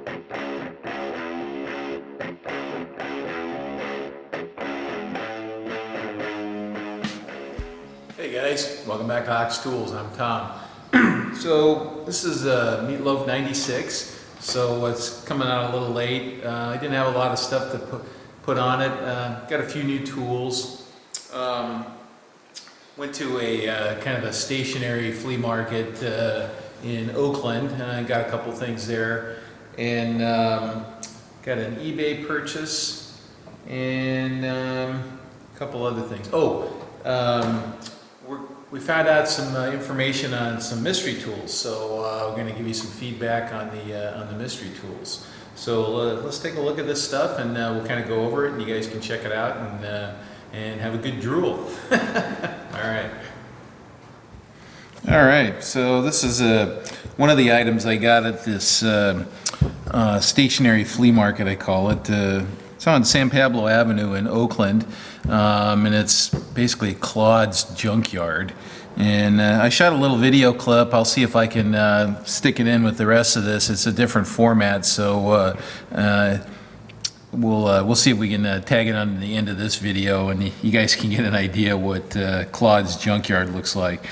Hey guys, welcome back to Ox Tools. I'm Tom. So this is Meatloaf 96. So it's coming out a little late. I didn't have a lot of stuff to put on it. Got a few new tools. Went to a kind of a stationary flea market in Oakland. Got a couple things there, and got an eBay purchase and a couple other things. We found out some information on some mystery tools, so we're going to give you some feedback on the mystery tools. So let's take a look at this stuff, and we'll kind of go over it, and you guys can check it out and have a good drool. All right. So this is one of the items I got at this stationary flea market, I call it. It's on San Pablo Avenue in Oakland, and it's basically Claude's Junkyard. And I shot a little video clip. I'll see if I can stick it in with the rest of this. It's a different format, so we'll see if we can tag it on the end of this video, and you guys can get an idea what Claude's Junkyard looks like.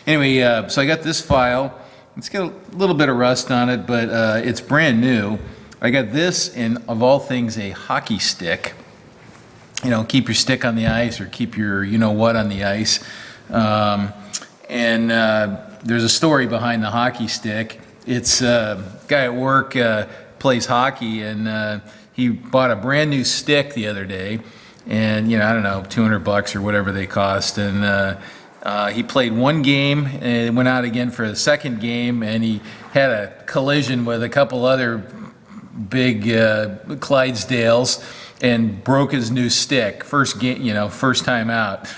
Anyway, so I got this file. It's got a little bit of rust on it, but it's brand new. I got this, and of all things, a hockey stick. You know, keep your stick on the ice, or keep your you-know-what on the ice. There's a story behind the hockey stick. It's a guy at work plays hockey, and he bought a brand new stick the other day, and I don't know, $200 or whatever they cost, and he played one game and went out again for a second game, and he had a collision with a couple other big Clydesdales and broke his new stick. First game, first time out.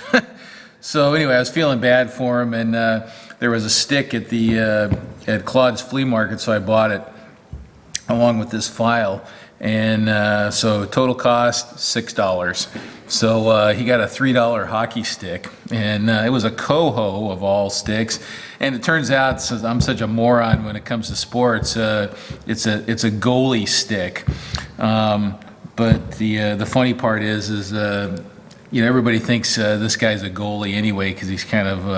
So anyway, I was feeling bad for him, and there was a stick at the at Claude's flea market, so I bought it along with this file. And so total cost $6. So he got a $3 hockey stick, and it was a Coho of all sticks. And it turns out, since I'm such a moron when it comes to sports, it's a goalie stick. But the funny part is everybody thinks this guy's a goalie anyway, because he's kind of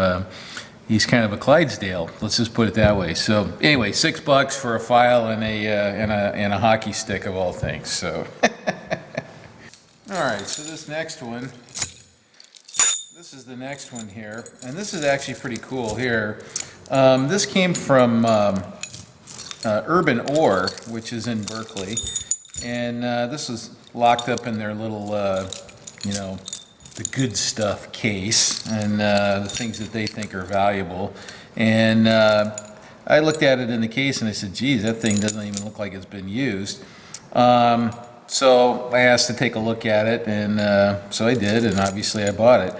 a Clydesdale. Let's just put it that way. So anyway, $6 for a file and a hockey stick of all things. So all right. So this next one, this is the next one here, and this is actually pretty cool here. This came from Urban Ore, which is in Berkeley, and this was locked up in their little the good stuff case, and the things that they think are valuable. And I looked at it in the case, and I said, geez, that thing doesn't even look like it's been used. So I asked to take a look at it, and so I did, and obviously I bought it.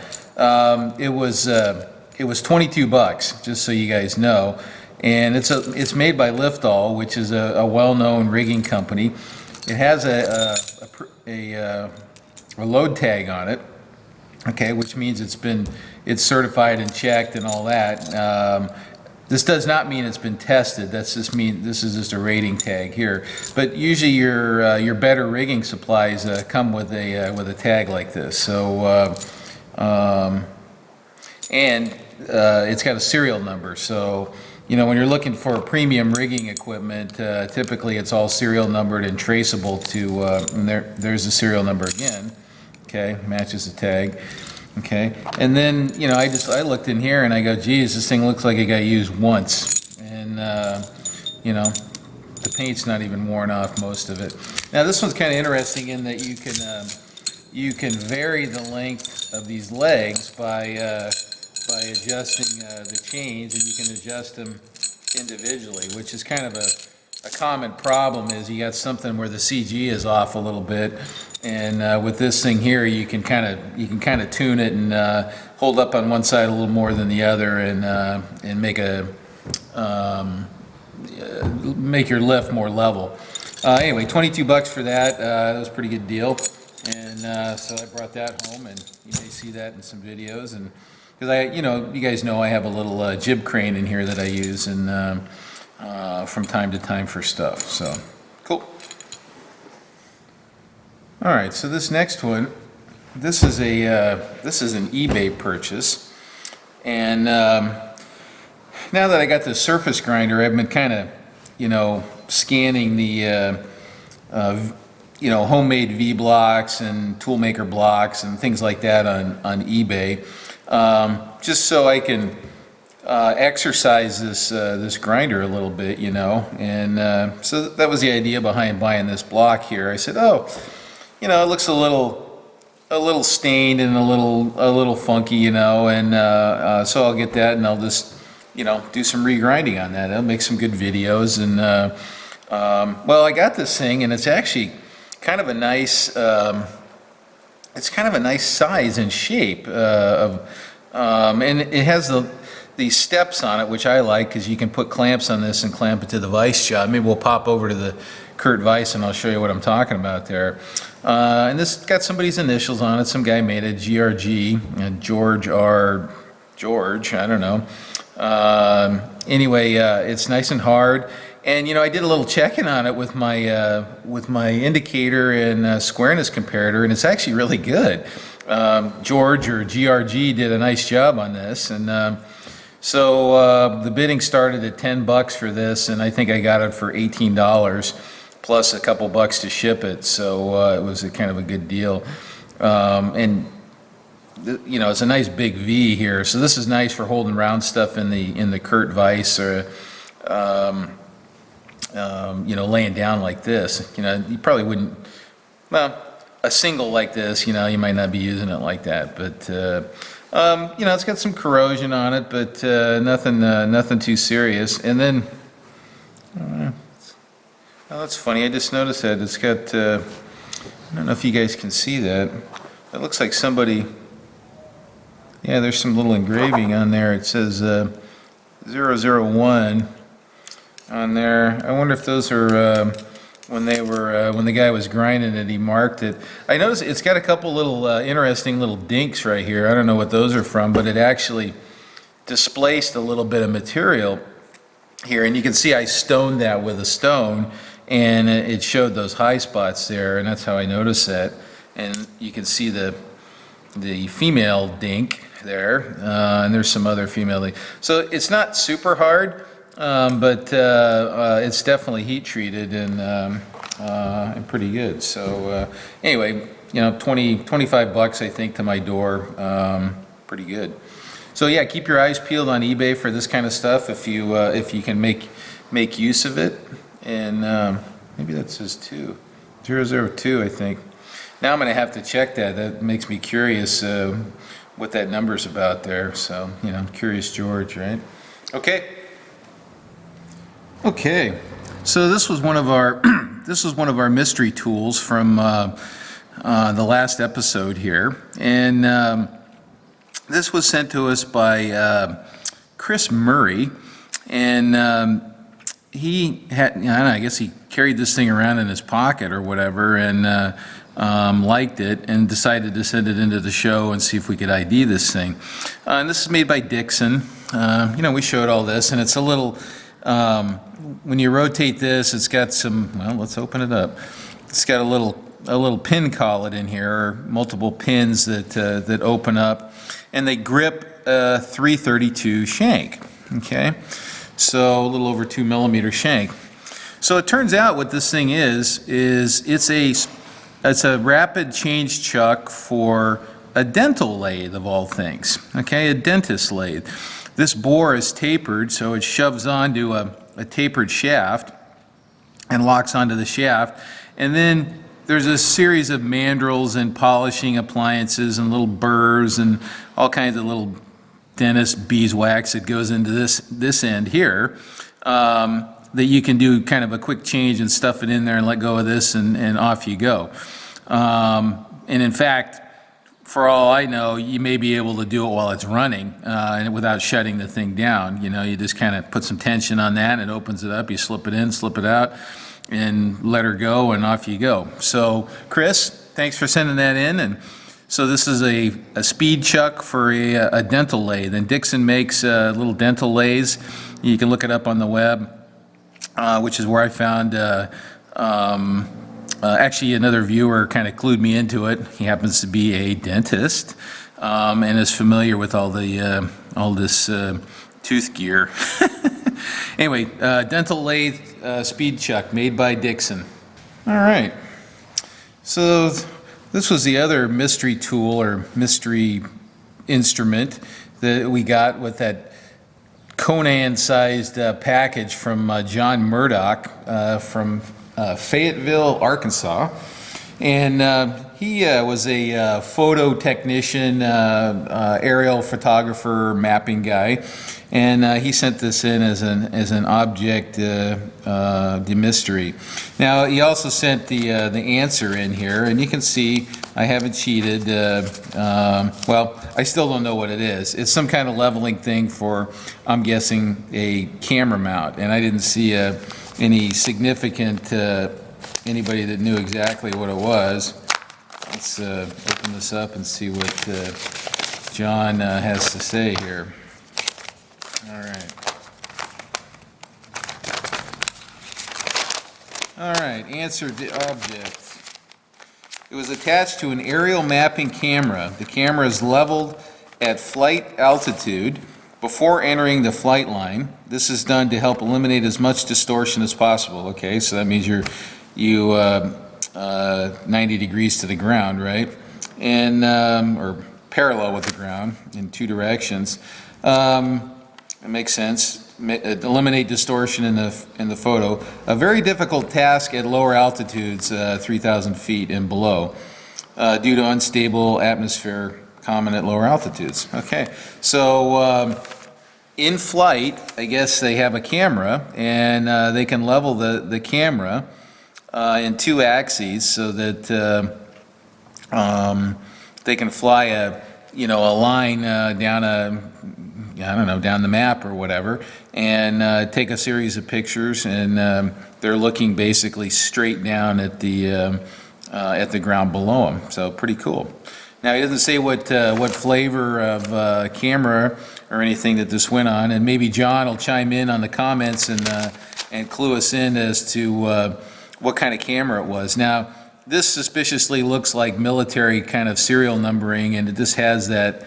It was $22, just so you guys know. And it's made by Liftall, which is a well-known rigging company. It has a load tag on it. Okay, which means it's certified and checked and all that. This does not mean it's been tested. This is just a rating tag here. But usually your better rigging supplies come with a tag like this. So it's got a serial number. So when you're looking for premium rigging equipment, typically it's all serial numbered and traceable to. And there's the serial number again. Okay, matches the tag. Okay, and then I looked in here and I go, geez, this thing looks like it got used once, and the paint's not even worn off, most of it. Now this one's kind of interesting in that you can vary the length of these legs by adjusting the chains, and you can adjust them individually, which is kind of a common problem. Is you got something where the CG is off a little bit, and with this thing here, you can kind of tune it and hold up on one side a little more than the other, and make your lift more level. Anyway, $22 for that. That was a pretty good deal, and so I brought that home, and you may see that in some videos. And because you guys know I have a little jib crane in here that I use, and from time to time for stuff. So Cool. All right, so this next one, this is an eBay purchase, and now that I got the surface grinder, I've been kind of, scanning the homemade Vee blocks and toolmaker blocks and things like that on eBay, just so I can exercise this grinder a little bit, and so that was the idea behind buying this block here. I said, oh, it looks a little stained and a little funky, and so I'll get that and I'll just do some regrinding on that. I'll make some good videos, and well, I got this thing, and it's actually kind of a nice size and shape and it has these steps on it, which I like, because you can put clamps on this and clamp it to the Vise job. Maybe we'll pop over to the Kurt Vise and I'll show you what I'm talking about there. And this got somebody's initials on it. Some guy made it, GRG, and George R. George, I don't know. Anyway, it's nice and hard. And I did a little checking on it with my indicator and squareness comparator, and it's actually really good. George, or GRG, did a nice job on this, and so the bidding started at $10 for this, and I think I got it for $18 plus a couple bucks to ship it. So it was kind of a good deal, and it's a nice big V here. So this is nice for holding round stuff in the Kurt Vise, or laying down like this. You probably wouldn't. Well, a single like this, you might not be using it like that, but it's got some corrosion on it, but nothing too serious. And then, oh, that's funny. I just noticed that it's got. I don't know if you guys can see that. It looks like somebody. Yeah, there's some little engraving on there. It says 001 on there. I wonder if those are when the guy was grinding it, he marked it. I noticed it's got a couple little interesting little dinks right here. I don't know what those are from, but it actually displaced a little bit of material here, and you can see I stoned that with a stone, and it showed those high spots there, and that's how I noticed that. And you can see the female dink there, and there's some other female dink. So it's not super hard, but it's definitely heat treated and pretty good. So anyway, $25 I think to my door, pretty good. So yeah, keep your eyes peeled on eBay for this kind of stuff if you can make use of it. And maybe that says 002, I think. Now I'm going to have to check that. That makes me curious what that number's about there. So Curious George, right? Okay. Okay. So this was one of our mystery tools from the last episode here, and this was sent to us by Chris Murray, and he had, I don't know, I guess he carried this thing around in his pocket or whatever, and liked it and decided to send it into the show and see if we could ID this thing. And this is made by Dixon. We showed all this, and it's a little. When you rotate this, it's got some. Well, let's open it up. It's got a little pin collet in here, or multiple pins that open up, and they grip a 332 shank. Okay, so a little over 2 millimeter shank. So it turns out what this thing is it's a rapid change chuck for a dental lathe, of all things. Okay, a dentist lathe. This bore is tapered, so it shoves onto a tapered shaft and locks onto the shaft. And then there's a series of mandrels and polishing appliances and little burrs and all kinds of little dentist beeswax that goes into this end here, that you can do kind of a quick change and stuff it in there and let go of this, and off you go. And in fact, for all I know, you may be able to do it while it's running and without shutting the thing down. You just kind of put some tension on that and it opens it up. You slip it in, slip it out, and let her go, and off you go. So Chris, thanks for sending that in. And so this is a speed chuck for a dental lathe. And Dixon makes little dental lathes. You can look it up on the web, which is where I found Actually, another viewer kind of clued me into it. He happens to be a dentist and is familiar with all this tooth gear. Anyway, dental lathe speed chuck made by Dixon. All right. So this was the other mystery tool or mystery instrument that we got with that Conan-sized package from John Murdoch from Fayetteville, Arkansas. And he was a photo technician, aerial photographer, mapping guy. And he sent this in as an object, the mystery. Now he also sent the answer in here, and you can see I haven't cheated. Well, I still don't know what it is. It's some kind of leveling thing for, I'm guessing, a camera mount, and I didn't see any significant anybody that knew exactly what it was. Let's open this up and see what John has to say here. All right. All right, answer the object. It was attached to an aerial mapping camera. The camera is leveled at flight altitude before entering the flight line. This is done to help eliminate as much distortion as possible. Okay, so that means you 90 degrees to the ground, right? And or parallel with the ground in two directions. It makes sense. Eliminate distortion in the photo. A very difficult task at lower altitudes, 3,000 feet and below, due to unstable atmosphere common at lower altitudes. Okay, so in flight, I guess they have a camera, and they can level the camera in two axes so that they can fly a line down the map or whatever, and take a series of pictures, and they're looking basically straight down at the ground below them. So pretty cool. Now he doesn't say what flavor of camera or anything that this went on, and maybe John will chime in on the comments and clue us in as to what kind of camera it was. Now this suspiciously looks like military kind of serial numbering, and it just has that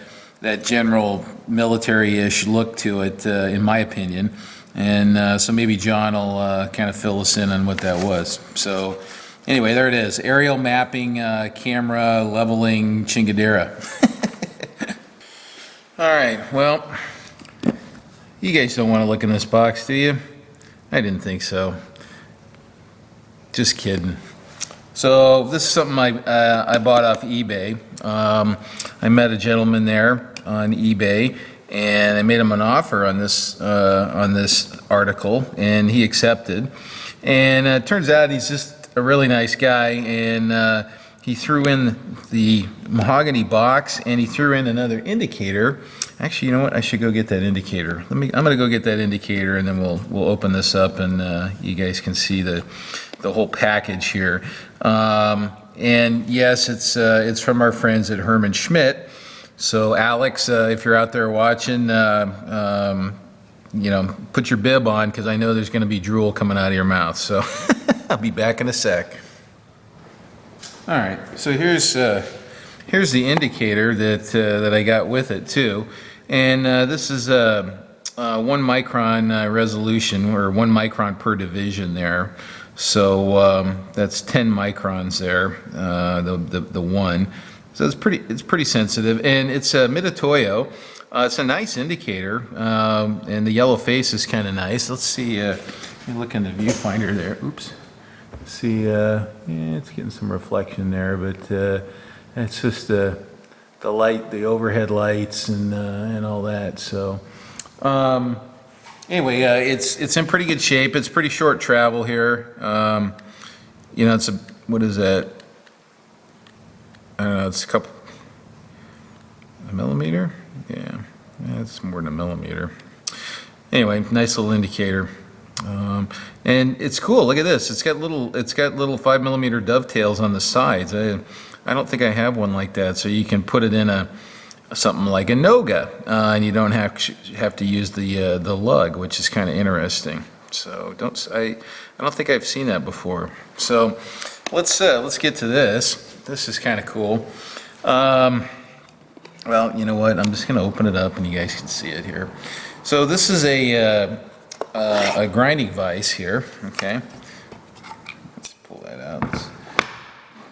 general military-ish look to it, in my opinion. And so maybe John will kind of fill us in on what that was. So anyway, there it is. Aerial mapping, camera, leveling, chingadera. All right, well, you guys don't want to look in this box, do you? I didn't think so. Just kidding. So this is something I bought off eBay. I met a gentleman there on eBay, and I made him an offer on this article, and he accepted. And it turns out he's just a really nice guy, and he threw in the mahogany box, and he threw in another indicator. Actually, you know what? I should go get that indicator. I'm going to go get that indicator, and then we'll open this up, and you guys can see the whole package here. And yes, it's from our friends at Herman Schmidt. So Alex, if you're out there watching, put your bib on, because I know there's going to be drool coming out of your mouth. So I'll be back in a sec. All right. So here's the indicator that I got with it too, and this is 1 micron resolution, or 1 micron per division there. So that's 10 microns there, the one. So it's pretty sensitive, and it's a Mitutoyo. It's a nice indicator, and the yellow face is kind of nice. Let's see. Let me look in the viewfinder there. Oops. See, yeah, it's getting some reflection there, but it's just the light, the overhead lights, and all that. So. Anyway, it's in pretty good shape. It's pretty short travel here. It's what is that? I don't know. It's a millimeter. Yeah, it's more than a millimeter. Anyway, nice little indicator, and it's cool. Look at this. It's got little 5mm dovetails on the sides. I don't think I have one like that. So you can put it in something like a Noga, and you don't have to use the lug, which is kind of interesting. So I don't think I've seen that before. So let's get to this. This is kind of cool. Well, you know what? I'm just going to open it up and you guys can see it here. So this is a grinding vise here. Okay. Let's pull that out. Let's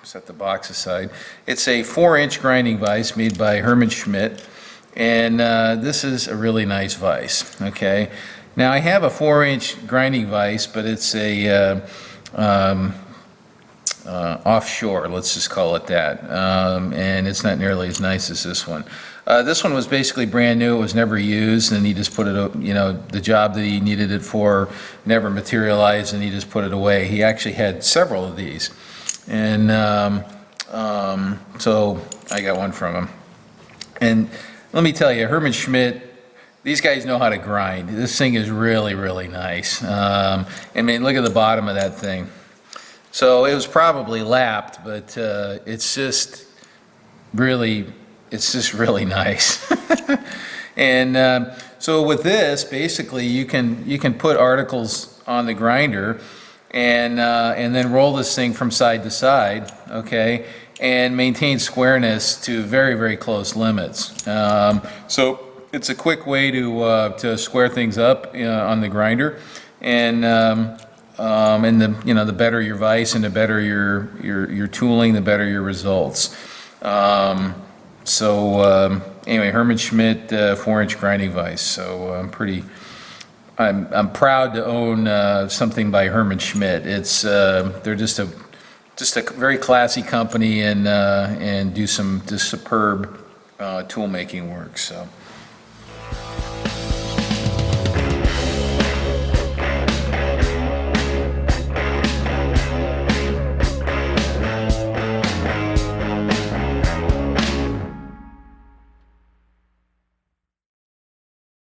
set the box aside. It's a 4-inch grinding vise made by Herman Schmidt, and this is a really nice vise. Okay. Now I have a 4-inch grinding vise, but it's a offshore, let's just call it that, and it's not nearly as nice as this one. This one was basically brand new. It was never used, and he just put it, you know, the job that he needed it for never materialized, and he just put it away. He actually had several of these, and so I got one from him. And let me tell you, Herman Schmidt, these guys know how to grind. This thing is really, really nice. I mean, look at the bottom of that thing. So it was probably lapped, but it's just really nice. And so with this, basically, you can put articles on the grinder, and then roll this thing from side to side, okay, and maintain squareness to very, very close limits. So it's a quick way to square things up on the grinder, and the better your vise and the better your tooling, the better your results. Anyway, Herman Schmidt 4-inch grinding vise. So I'm proud to own something by Herman Schmidt. It's they're just a very classy company, and do some just superb tool making work. So.